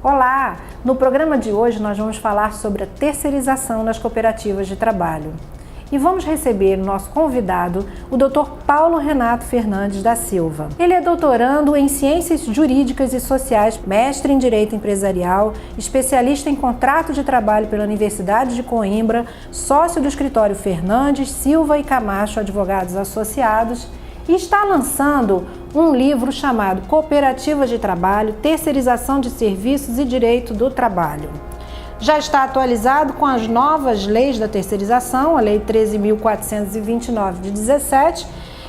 Olá! No programa de hoje nós vamos falar sobre a terceirização nas cooperativas de trabalho. E vamos receber o nosso convidado, o Dr. Paulo Renato Fernandes da Silva. Ele é doutorando em Ciências Jurídicas e Sociais, mestre em Direito Empresarial, especialista em contrato de trabalho pela Universidade de Coimbra, sócio do escritório Fernandes, Silva e Camacho Advogados Associados, e está lançando um livro chamado Cooperativas de Trabalho, Terceirização de Serviços e Direito do Trabalho. Já está atualizado com as novas leis da terceirização, a Lei 13.429 de 17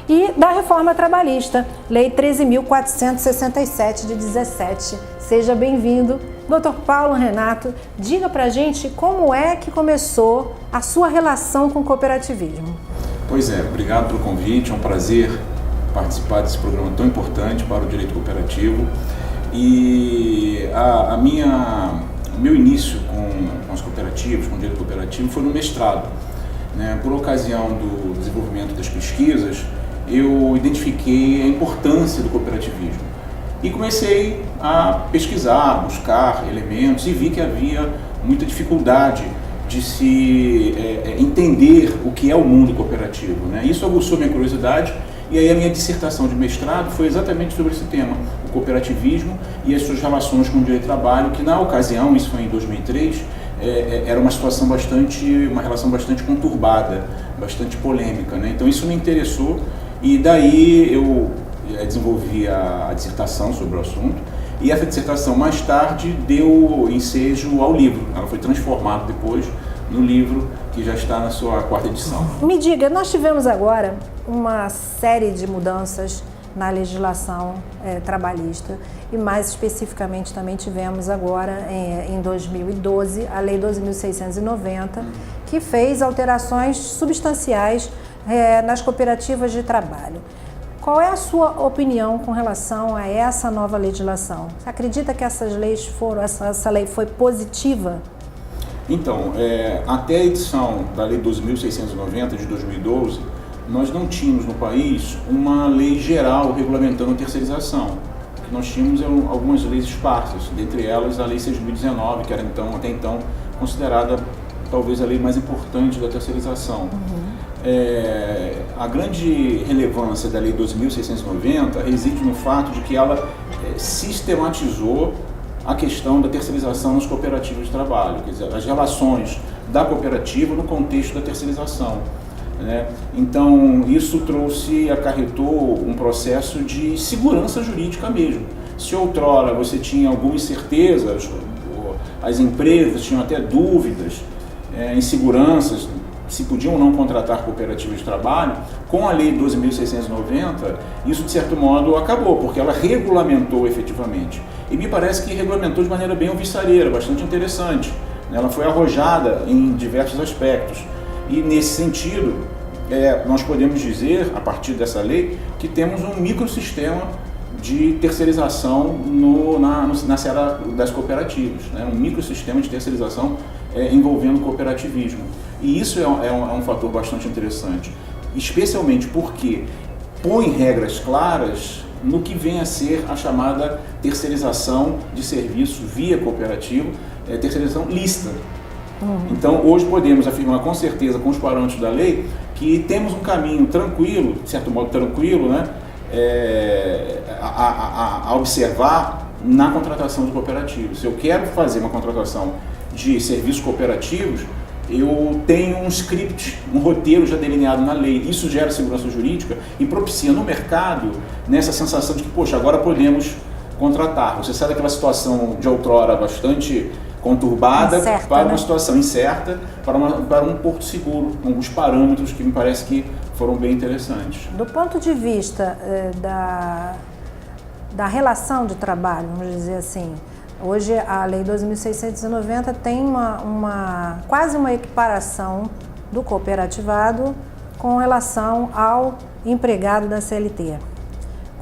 e da Reforma Trabalhista, Lei 13.467 de 17. Seja bem-vindo, Dr. Paulo Renato. Diga pra gente como é que começou a sua relação com o cooperativismo. Pois é, obrigado pelo convite, é um prazer participar desse programa tão importante para o direito cooperativo. E o meu início com as cooperativas, com o direito cooperativo, foi no mestrado. Por ocasião do desenvolvimento das pesquisas, eu identifiquei a importância do cooperativismo e comecei a pesquisar, buscar elementos e vi que havia muita dificuldade de se entender o que é o mundo cooperativo. Isso aguçou minha curiosidade e aí a minha dissertação de mestrado foi exatamente sobre esse tema, o cooperativismo e as suas relações com o direito do trabalho, que na ocasião, isso foi em 2003, era uma relação bastante conturbada, bastante polêmica. Então isso me interessou e daí eu desenvolvi a dissertação sobre o assunto. E essa dissertação, mais tarde, deu ensejo ao livro. Ela foi transformada depois no livro, que já está na sua 4ª edição. Me diga, nós tivemos agora uma série de mudanças na legislação trabalhista e mais especificamente também tivemos agora em 2012 a Lei 12.690, que fez alterações substanciais nas cooperativas de trabalho. Qual é a sua opinião com relação a essa nova legislação? Você acredita que essa lei foi positiva? Então, até a edição da Lei 12.690 de 2012, nós não tínhamos no país uma lei geral regulamentando a terceirização. O que nós tínhamos eram algumas leis esparsas, dentre elas a Lei 6.019, que era até então considerada talvez a lei mais importante da terceirização. A grande relevância da Lei 12.690 reside no fato de que ela sistematizou a questão da terceirização nas cooperativas de trabalho, quer dizer, as relações da cooperativa no contexto da terceirização. Então, isso acarretou um processo de segurança jurídica mesmo. Se outrora você tinha alguma incerteza, as empresas tinham até dúvidas, inseguranças, se podiam ou não contratar cooperativas de trabalho, com a Lei 12.690, isso de certo modo acabou, porque ela regulamentou efetivamente. E me parece que regulamentou de maneira bem alvissareira, bastante interessante. Ela foi arrojada em diversos aspectos. E nesse sentido, nós podemos dizer, a partir dessa lei, que temos um microsistema de terceirização na seara das cooperativas, um microsistema de terceirização envolvendo cooperativismo. E isso é um fator bastante interessante, especialmente porque põe regras claras no que vem a ser a chamada terceirização de serviço via cooperativo, terceirização lícita. Então, hoje podemos afirmar com certeza, com os parâmetros da lei, que temos um caminho tranquilo, de certo modo tranquilo, a observar na contratação de cooperativos. Se eu quero fazer uma contratação de serviços cooperativos, eu tenho um script, um roteiro já delineado na lei. Isso gera segurança jurídica e propicia no mercado nessa sensação de que, poxa, agora podemos contratar. Você sai daquela situação de outrora bastante conturbada incerta, para uma situação incerta, para um porto seguro, com alguns parâmetros que me parece que foram bem interessantes. Do ponto de vista da relação de trabalho, vamos dizer assim, hoje a Lei 12.690 tem quase uma equiparação do cooperativado com relação ao empregado da CLT,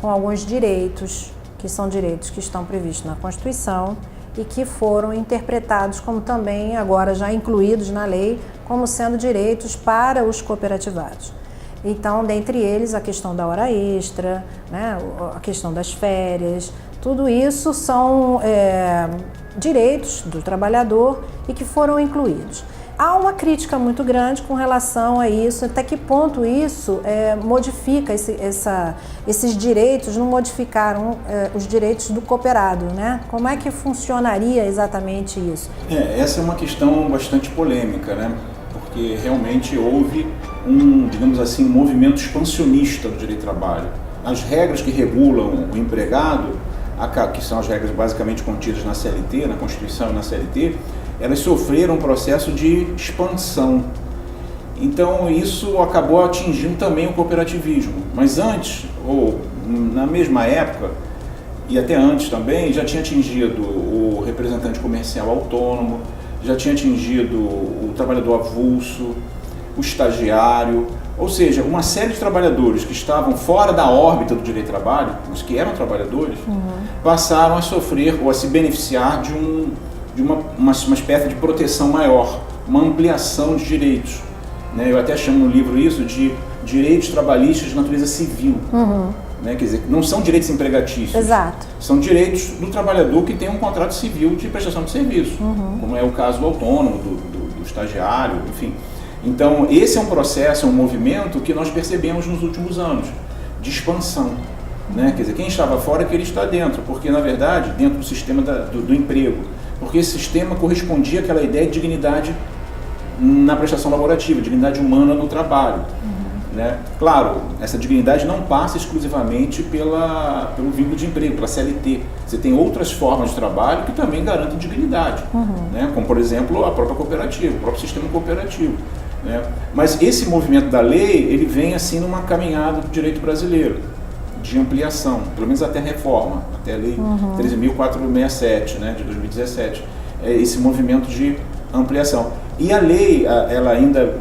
com alguns direitos, que são direitos que estão previstos na Constituição e que foram interpretados como também agora já incluídos na lei como sendo direitos para os cooperativados. Então, dentre eles, a questão da hora extra, a questão das férias, Tudo isso são direitos do trabalhador e que foram incluídos. Há uma crítica muito grande com relação a isso, até que ponto isso modifica esses direitos, não modificaram os direitos do cooperado, né? Como é que funcionaria exatamente isso? Essa é uma questão bastante polêmica, né? Porque realmente houve digamos assim, um movimento expansionista do direito do trabalho. As regras que regulam o empregado, que são as regras basicamente contidas na CLT, na Constituição e na CLT, elas sofreram um processo de expansão. Então isso acabou atingindo também o cooperativismo. Mas antes, ou na mesma época, e até antes também, já tinha atingido o representante comercial autônomo, já tinha atingido o trabalhador avulso, o estagiário, ou seja, uma série de trabalhadores que estavam fora da órbita do direito do trabalho, os que eram trabalhadores, passaram a sofrer ou a se beneficiar de uma espécie de proteção maior, uma ampliação de direitos. Eu até chamo no livro isso de direitos trabalhistas de natureza civil. Quer dizer, não são direitos empregatícios. Exato. São direitos do trabalhador que tem um contrato civil de prestação de serviço, como é o caso do autônomo, do estagiário, enfim. Então, esse é um processo, é um movimento que nós percebemos nos últimos anos, de expansão. Quer dizer, quem estava fora queria estar dentro, porque, na verdade, dentro do sistema do emprego, porque esse sistema correspondia àquela ideia de dignidade na prestação laborativa, dignidade humana no trabalho. Claro, essa dignidade não passa exclusivamente pelo vínculo de emprego, pela CLT. Você tem outras formas de trabalho que também garantem dignidade, como, por exemplo, a própria cooperativa, o próprio sistema cooperativo. Mas esse movimento da lei, ele vem assim numa caminhada do direito brasileiro, de ampliação, pelo menos até a reforma, até a lei 13.467, de 2017, esse movimento de ampliação. E a lei, ela ainda,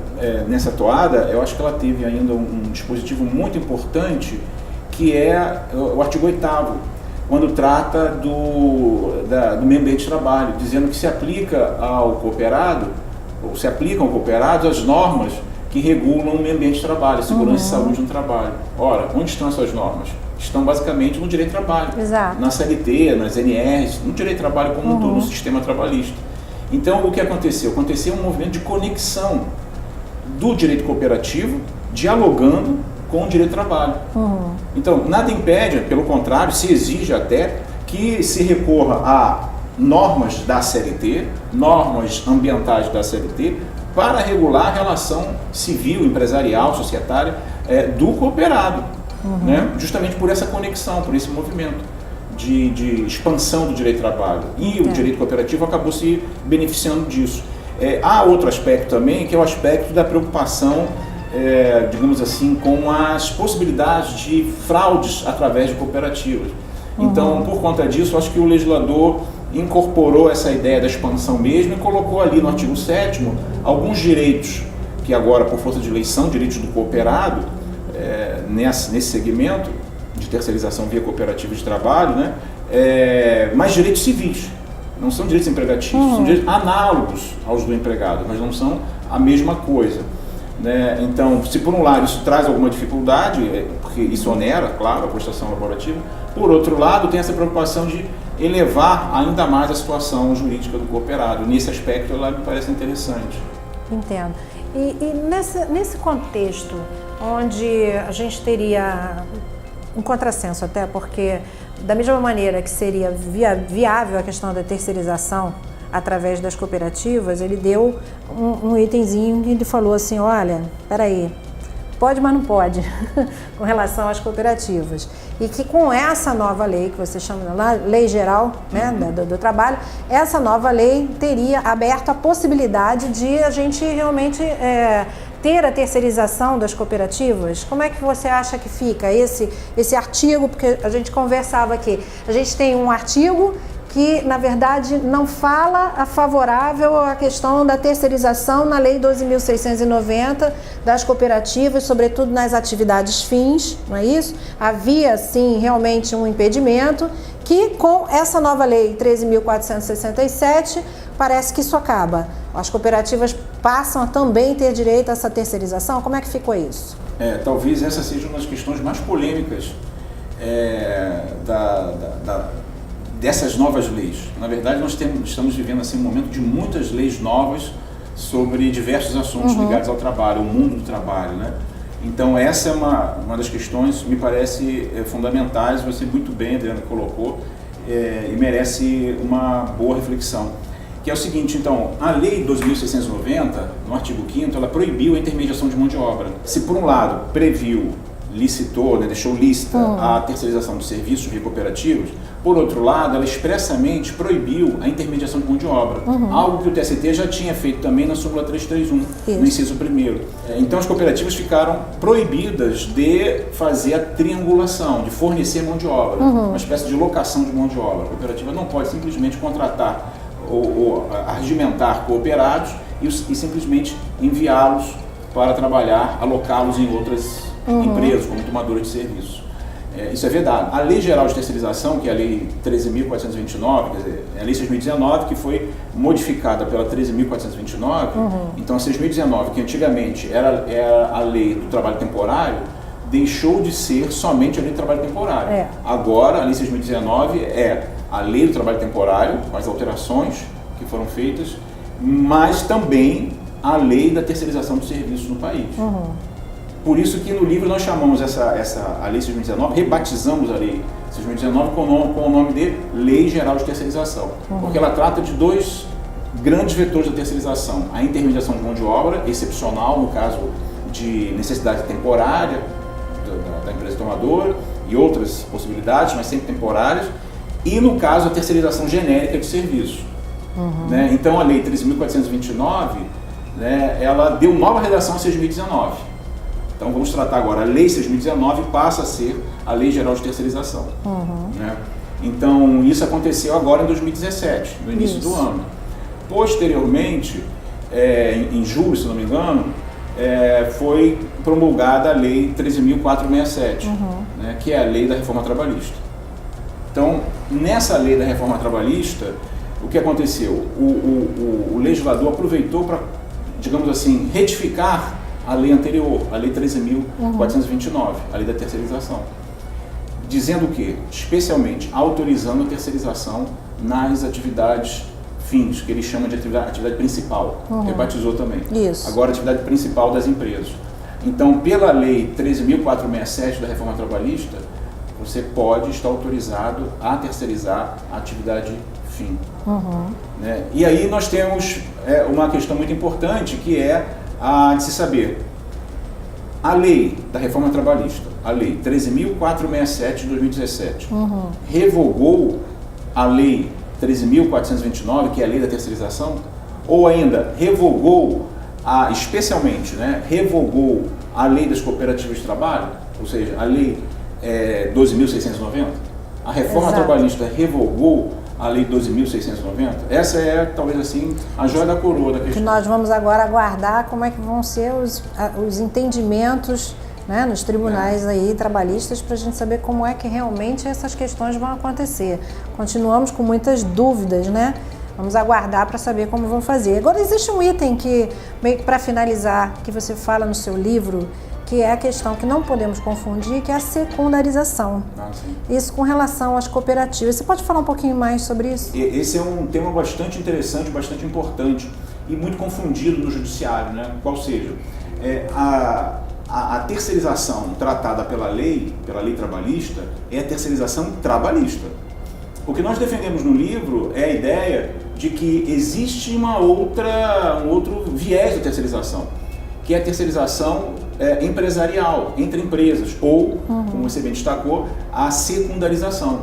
nessa toada, eu acho que ela teve ainda um dispositivo muito importante, que é o artigo 8º, quando trata do meio ambiente de trabalho, dizendo que se aplica ao cooperado, ou se aplicam ao cooperado as normas que regulam o meio ambiente de trabalho, segurança e saúde no trabalho. Ora, onde estão essas normas? Estão basicamente no direito do trabalho, na CLT, nas NRs, no direito do trabalho como um todo, no sistema trabalhista. Então, o que aconteceu? Aconteceu um movimento de conexão do direito cooperativo, dialogando com o direito do trabalho. Então, nada impede, pelo contrário, se exige até que se recorra a normas da CLT, normas ambientais da CLT, para regular a relação civil, empresarial, societária do cooperado, justamente por essa conexão, por esse movimento de expansão do direito do trabalho. E o direito cooperativo acabou se beneficiando disso. Há outro aspecto também, que é o aspecto da preocupação, digamos assim, com as possibilidades de fraudes através de cooperativas. Então, por conta disso, acho que o legislador incorporou essa ideia da expansão mesmo e colocou ali no artigo 7º alguns direitos que agora, por força de lei, são direitos do cooperado, nesse segmento de terceirização via cooperativa de trabalho, mas direitos civis, não são direitos empregatícios, são direitos análogos aos do empregado, mas não são a mesma coisa. Então, se por um lado isso traz alguma dificuldade, porque isso onera, claro, a prestação laborativa, por outro lado tem essa preocupação de elevar ainda mais a situação jurídica do cooperado. Nesse aspecto, ela me parece interessante. Entendo. E nesse contexto, onde a gente teria um contrassenso até, porque da mesma maneira que seria viável a questão da terceirização através das cooperativas, ele deu um itemzinho que ele falou assim, olha, peraí, pode, mas não pode, com relação às cooperativas. E que com essa nova lei, que você chama de lei geral do trabalho, essa nova lei teria aberto a possibilidade de a gente realmente ter a terceirização das cooperativas. Como é que você acha que fica esse artigo? Porque a gente conversava aqui, a gente tem um artigo que, na verdade, não fala a favorável à questão da terceirização na Lei 12.690 das cooperativas, sobretudo nas atividades fins, não é isso? Havia, sim, realmente um impedimento que, com essa nova Lei 13.467, parece que isso acaba. As cooperativas passam a também ter direito a essa terceirização? Como é que ficou isso? Talvez essa seja uma das questões mais polêmicas dessas novas leis. Na verdade, nós estamos vivendo assim, um momento de muitas leis novas sobre diversos assuntos ligados ao trabalho, ao mundo do trabalho, né? Então essa é uma das questões que me parece fundamentais, você muito bem, Adriana, colocou, e merece uma boa reflexão. Que é o seguinte, então, a Lei 2.690, no artigo 5º, ela proibiu a intermediação de mão de obra. Se por um lado previu, licitou, né, deixou lista a terceirização dos serviços de cooperativas, por outro lado, ela expressamente proibiu a intermediação de mão de obra, algo que o TST já tinha feito também na súmula 331, no inciso 1º. Então as cooperativas ficaram proibidas de fazer a triangulação, de fornecer mão de obra, uma espécie de locação de mão de obra. A cooperativa não pode simplesmente contratar ou arregimentar cooperados e simplesmente enviá-los para trabalhar, alocá-los em outras empresas, como tomadores de serviços. Isso é vedado. A Lei Geral de Terceirização, que é a Lei 13.429, quer dizer, é a Lei 6.019, que foi modificada pela 13.429, então a 6.019, que antigamente era a Lei do Trabalho Temporário, deixou de ser somente a Lei do Trabalho Temporário. Agora, a Lei 6.019 é a Lei do Trabalho Temporário, com as alterações que foram feitas, mas também a Lei da Terceirização dos Serviços no país. Por isso que no livro nós chamamos a Lei 6.019, rebatizamos a Lei 6.019 com o nome de Lei Geral de Terceirização, porque ela trata de dois grandes vetores da terceirização: a intermediação de mão de obra excepcional, no caso de necessidade temporária da empresa tomadora, e outras possibilidades, mas sempre temporárias, e no caso a terceirização genérica de serviço. Né? Então a Lei 13.429, né, ela deu nova redação a 6.019. Então vamos tratar agora, a Lei 6.019 passa a ser a Lei Geral de Terceirização. Né? Então isso aconteceu agora em 2017, no início do ano. Posteriormente, em julho, se não me engano, foi promulgada a Lei 13.467, né, que é a Lei da Reforma Trabalhista. Então, nessa Lei da Reforma Trabalhista, o que aconteceu? O legislador aproveitou para, digamos assim, retificar a lei anterior, a Lei 13.429, a Lei da Terceirização, dizendo o quê? Especialmente autorizando a terceirização nas atividades fins, que ele chama de atividade principal, rebatizou também. Agora, atividade principal das empresas. Então, pela Lei 13.467 da Reforma Trabalhista, você pode estar autorizado a terceirizar a atividade fim. Né? E aí nós temos uma questão muito importante, que é a de se saber. A Lei da Reforma Trabalhista, a Lei 13.467 de 2017, revogou a Lei 13.429, que é a Lei da Terceirização, ou ainda revogou, especialmente, né, revogou a Lei das Cooperativas de Trabalho, ou seja, a Lei 12.690, a Reforma Trabalhista revogou a Lei 12.690, essa é, talvez assim, a joia da coroa da questão. Que nós vamos agora aguardar como é que vão ser os entendimentos, né, nos tribunais aí trabalhistas, para a gente saber como é que realmente essas questões vão acontecer. Continuamos com muitas dúvidas, né? Vamos aguardar para saber como vão fazer. Agora, existe um item que, meio que para finalizar, que você fala no seu livro, que é a questão que não podemos confundir, que é a secundarização. Isso com relação às cooperativas. Você pode falar um pouquinho mais sobre isso? Esse é um tema bastante interessante, bastante importante e muito confundido no judiciário, né? Qual seja, a terceirização tratada pela lei trabalhista é a terceirização trabalhista. O que nós defendemos no livro é a ideia de que existe um outro viés da terceirização, que é a terceirização empresarial, entre empresas, ou, como você bem destacou, a secundarização.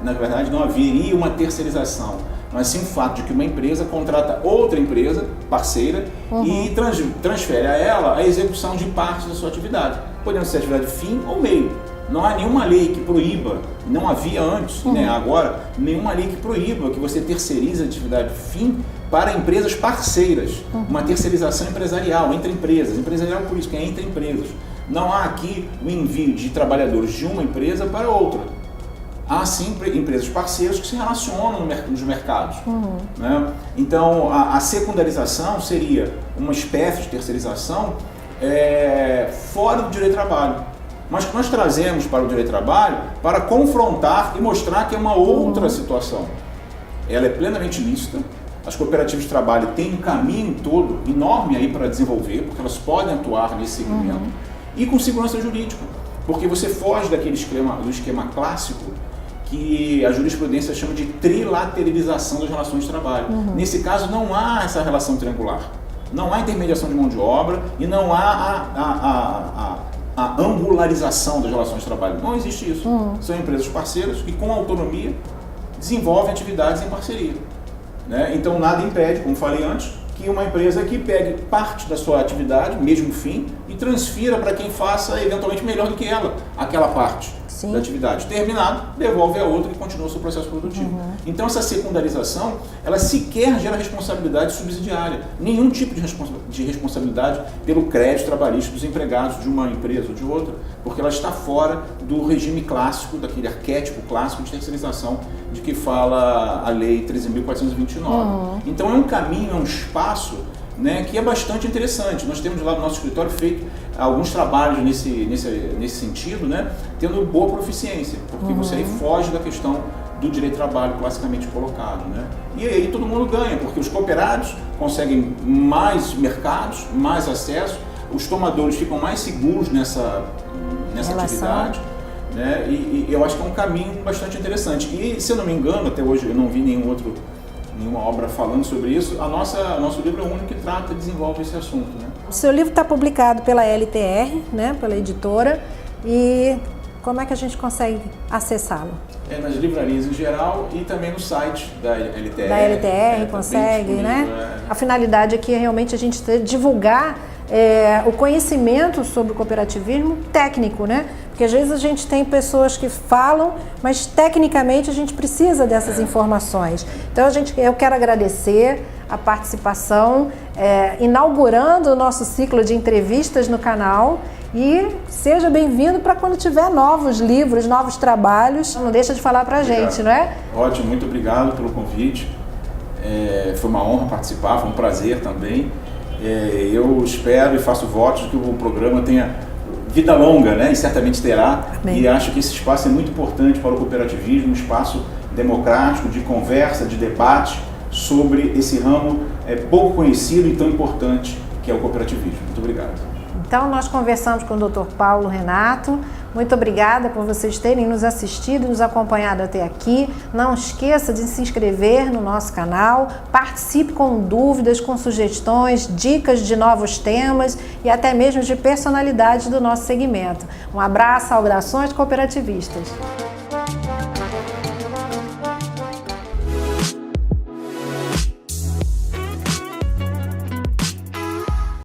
Na verdade, não haveria uma terceirização, mas sim o fato de que uma empresa contrata outra empresa, parceira, e transfere a ela a execução de parte da sua atividade, podendo ser atividade fim ou meio. Não há nenhuma lei que proíba, não havia antes, né, agora, nenhuma lei que proíba que você terceirize a atividade fim para empresas parceiras, uma terceirização empresarial, entre empresas, empresarial por isso, que é entre empresas. Não há aqui o envio de trabalhadores de uma empresa para outra. Há sim empresas parceiras que se relacionam nos mercados. Né? Então, a secundarização seria uma espécie de terceirização fora do direito do trabalho. mas que nós trazemos para o direito do trabalho para confrontar e mostrar que é uma outra situação. Ela é plenamente lícita, as cooperativas de trabalho têm um caminho todo enorme aí para desenvolver, porque elas podem atuar nesse segmento, e com segurança jurídica, porque você foge do esquema clássico que a jurisprudência chama de trilateralização das relações de trabalho. Nesse caso não há essa relação triangular, não há intermediação de mão de obra e não há a angularização das relações de trabalho. Não existe isso. São empresas parceiras que com autonomia desenvolvem atividades em parceria. Né? Então nada impede, como falei antes, que uma empresa que pegue parte da sua atividade, mesmo fim, e transfira para quem faça eventualmente melhor do que ela, aquela parte da atividade. Terminado, devolve a outra e continua o seu processo produtivo. Então essa secundarização, ela sequer gera responsabilidade subsidiária, nenhum tipo de responsabilidade pelo crédito trabalhista dos empregados de uma empresa ou de outra, porque ela está fora do regime clássico, daquele arquétipo clássico de terceirização de que fala a Lei 13.429. Então é um caminho, é um espaço, né, que é bastante interessante. Nós temos lá no nosso escritório feito alguns trabalhos nesse sentido, né, tendo boa proficiência, porque você aí foge da questão do direito do trabalho classicamente colocado. Né? E aí todo mundo ganha, porque os cooperados conseguem mais mercados, mais acesso, os tomadores ficam mais seguros nessa atividade. Né? E eu acho que é um caminho bastante interessante. E, se eu não me engano, até hoje eu não vi nenhuma obra falando sobre isso, nosso livro é o único que trata e desenvolve esse assunto. Né? O seu livro está publicado pela LTR, né, pela editora, e como é que a gente consegue acessá-lo? Nas livrarias em geral e também no site da LTR. Da LTR, consegue, né? A finalidade aqui é realmente a gente divulgar o conhecimento sobre o cooperativismo técnico, né? Porque às vezes a gente tem pessoas que falam, mas tecnicamente a gente precisa dessas informações. Então eu quero agradecer a participação, inaugurando o nosso ciclo de entrevistas no canal, e seja bem-vindo para quando tiver novos livros, novos trabalhos. Não deixa de falar para a gente, não é? Ótimo, muito obrigado pelo convite. Foi uma honra participar, foi um prazer também. Eu espero e faço votos de que o programa tenha vida longa, né? E certamente terá. Amém. E acho que esse espaço é muito importante para o cooperativismo, um espaço democrático, de conversa, de debate sobre esse ramo pouco conhecido e tão importante que é o cooperativismo. Muito obrigado. Então, nós conversamos com o Dr. Paulo Renato. Muito obrigada por vocês terem nos assistido e nos acompanhado até aqui. Não esqueça de se inscrever no nosso canal, participe com dúvidas, com sugestões, dicas de novos temas e até mesmo de personalidades do nosso segmento. Um abraço, saudações cooperativistas!